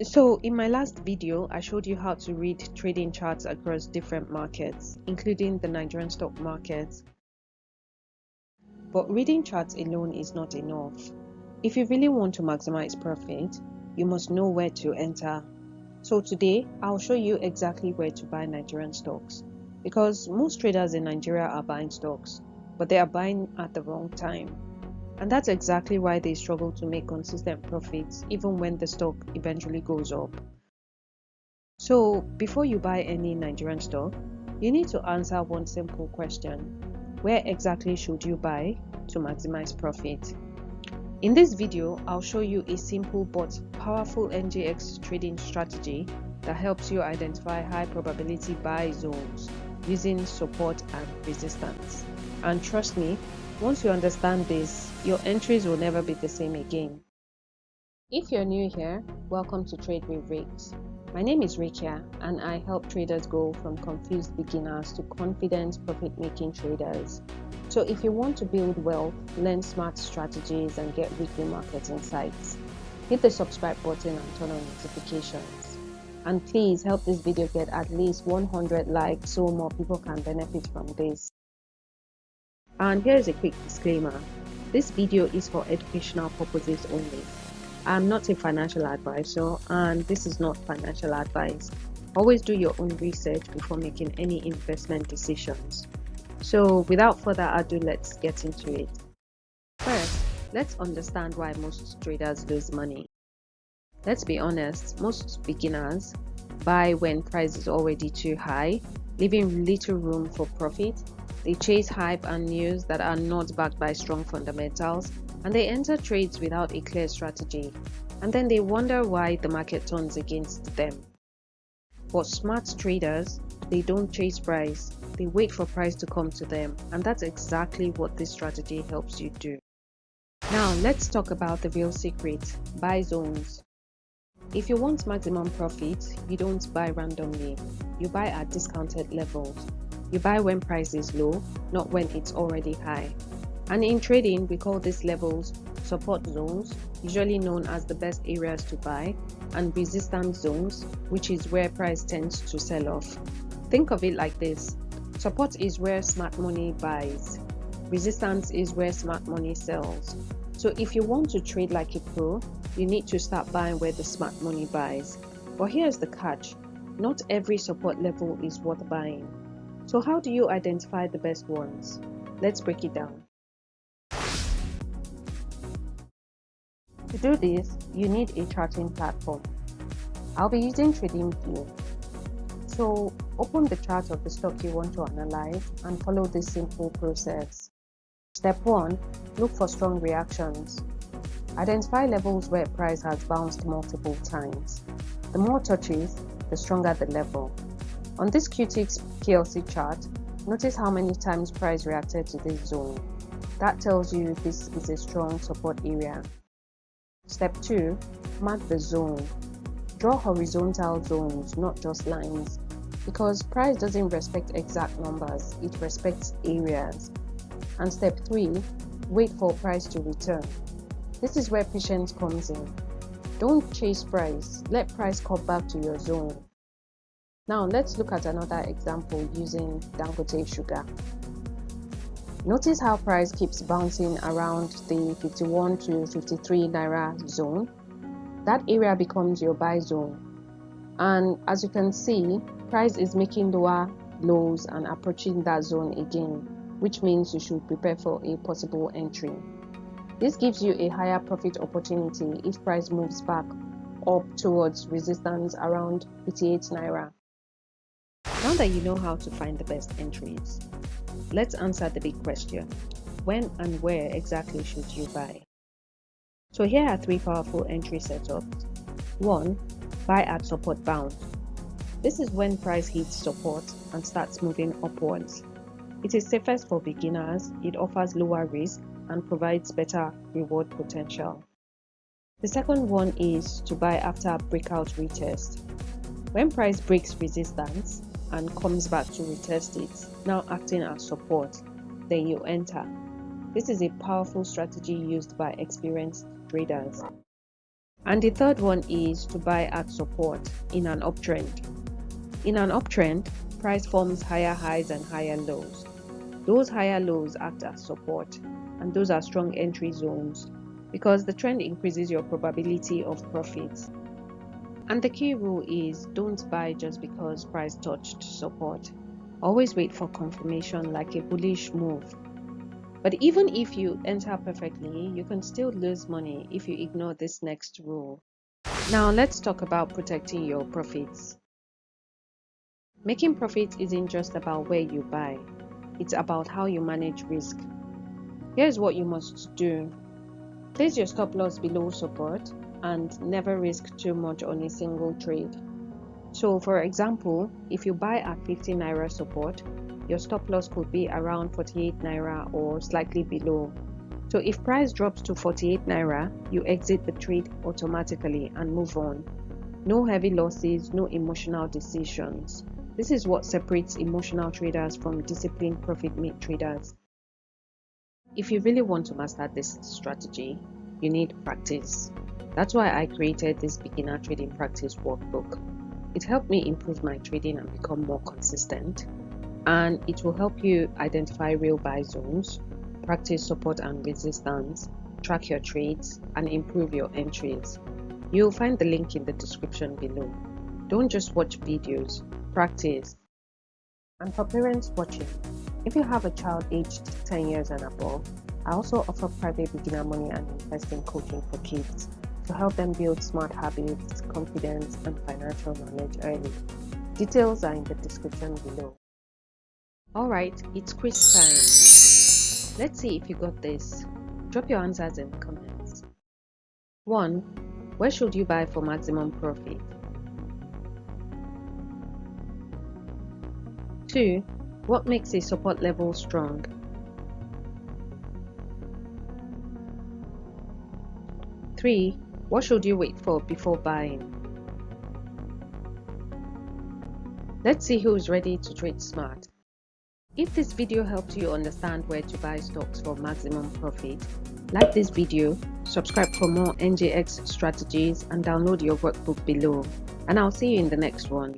So in my last video, I showed you how to read trading charts across different markets, including the Nigerian stock market. But reading charts alone is not enough. If you really want to maximize profit, you must know where to enter. So today, I'll show you exactly where to buy Nigerian stocks. Because most traders in Nigeria are buying stocks, but they are buying at the wrong time. And that's exactly why they struggle to make consistent profits even when the stock eventually goes up. So, before you buy any Nigerian stock, you need to answer one simple question: where exactly should you buy to maximize profit? In this video, I'll show you a simple but powerful NGX trading strategy that helps you identify high probability buy zones using support and resistance. And trust me, once you understand this, your entries will never be the same again. If you're new here, welcome to Trade with Raks. My name is Rakia, and I help traders go from confused beginners to confident profit-making traders. So if you want to build wealth, learn smart strategies, and get weekly market insights, hit the subscribe button and turn on notifications. And please help this video get at least 100 likes so more people can benefit from this. And here's a quick disclaimer. This video is for educational purposes only. I'm not a financial advisor, and this is not financial advice. Always do your own research before making any investment decisions. So without further ado, let's get into it. First, let's understand why most traders lose money. Let's be honest, most beginners buy when price is already too high, leaving little room for profit. They chase hype and news that are not backed by strong fundamentals, and they enter trades without a clear strategy, and then they wonder why the market turns against them. For smart traders, they don't chase price, they wait for price to come to them, and that's exactly what this strategy helps you do. Now let's talk about the real secret: buy zones. If you want maximum profit, you don't buy randomly, you buy at discounted levels. You buy when price is low, not when it's already high. And in trading, we call these levels support zones, usually known as the best areas to buy, and resistance zones, which is where price tends to sell off. Think of it like this: support is where smart money buys, resistance is where smart money sells. So if you want to trade like a pro, you need to start buying where the smart money buys. But here's the catch: not every support level is worth buying. So how do you identify the best ones? Let's break it down. To do this, you need a charting platform. I'll be using TradingView. So open the chart of the stock you want to analyze and follow this simple process. Step 1. Look for strong reactions. Identify levels where price has bounced multiple times. The more touches, the stronger the level. On this QTX PLC chart, notice how many times price reacted to this zone. That tells you this is a strong support area. Step 2. Mark the zone. Draw horizontal zones, not just lines, because price doesn't respect exact numbers, it respects areas. And step 3. Wait for price to return. This is where patience comes in. Don't chase price, let price come back to your zone. Now let's look at another example using Dangote sugar. Notice how price keeps bouncing around the 51 to 53 naira zone. That area becomes your buy zone. And as you can see, price is making lower lows and approaching that zone again, which means you should prepare for a possible entry. This gives you a higher profit opportunity if price moves back up towards resistance around 58 naira. Now that you know how to find the best entries, let's answer the big question: when and where exactly should you buy? So here are 3 powerful entry setups. 1. Buy at support bound. This is when price hits support and starts moving upwards. It is safest for beginners, it offers lower risk, and provides better reward potential. The second one is to buy after breakout retest. When price breaks resistance and comes back to retest it, now acting as support, then you enter. This is a powerful strategy used by experienced traders. And the third one is to buy at support in an uptrend. In an uptrend, price forms higher highs and higher lows. Those higher lows act as support, and those are strong entry zones because the trend increases your probability of profits. And the key rule is don't buy just because price touched support. Always wait for confirmation like a bullish move. But even if you enter perfectly, you can still lose money if you ignore this next rule. Now let's talk about protecting your profits. Making profits isn't just about where you buy, it's about how you manage risk. Here's what you must do. Place your stop loss below support and never risk too much on a single trade. So for example, if you buy at 50 naira support, your stop loss could be around 48 naira or slightly below. So if price drops to 48 naira, you exit the trade automatically and move on. No heavy losses, no emotional decisions. This is what separates emotional traders from disciplined profit-made traders. If you really want to master this strategy, you need practice. That's why I created this beginner trading practice workbook. It helped me improve my trading and become more consistent. And it will help you identify real buy zones, practice support and resistance, track your trades, and improve your entries. You'll find the link in the description below. Don't just watch videos, practice. And for parents watching, if you have a child aged 10 years and above, I also offer private beginner money and investing coaching for kids to help them build smart habits, confidence, and financial knowledge early. Details are in the description below. Alright, it's quiz time. Let's see if you got this. Drop your answers in the comments. 1. Where should you buy for maximum profit? 2. What makes a support level strong? 3. What should you wait for before buying? Let's see who is ready to trade smart. If this video helped you understand where to buy stocks for maximum profit, like this video, subscribe for more NGX strategies, and download your workbook below. And I'll see you in the next one.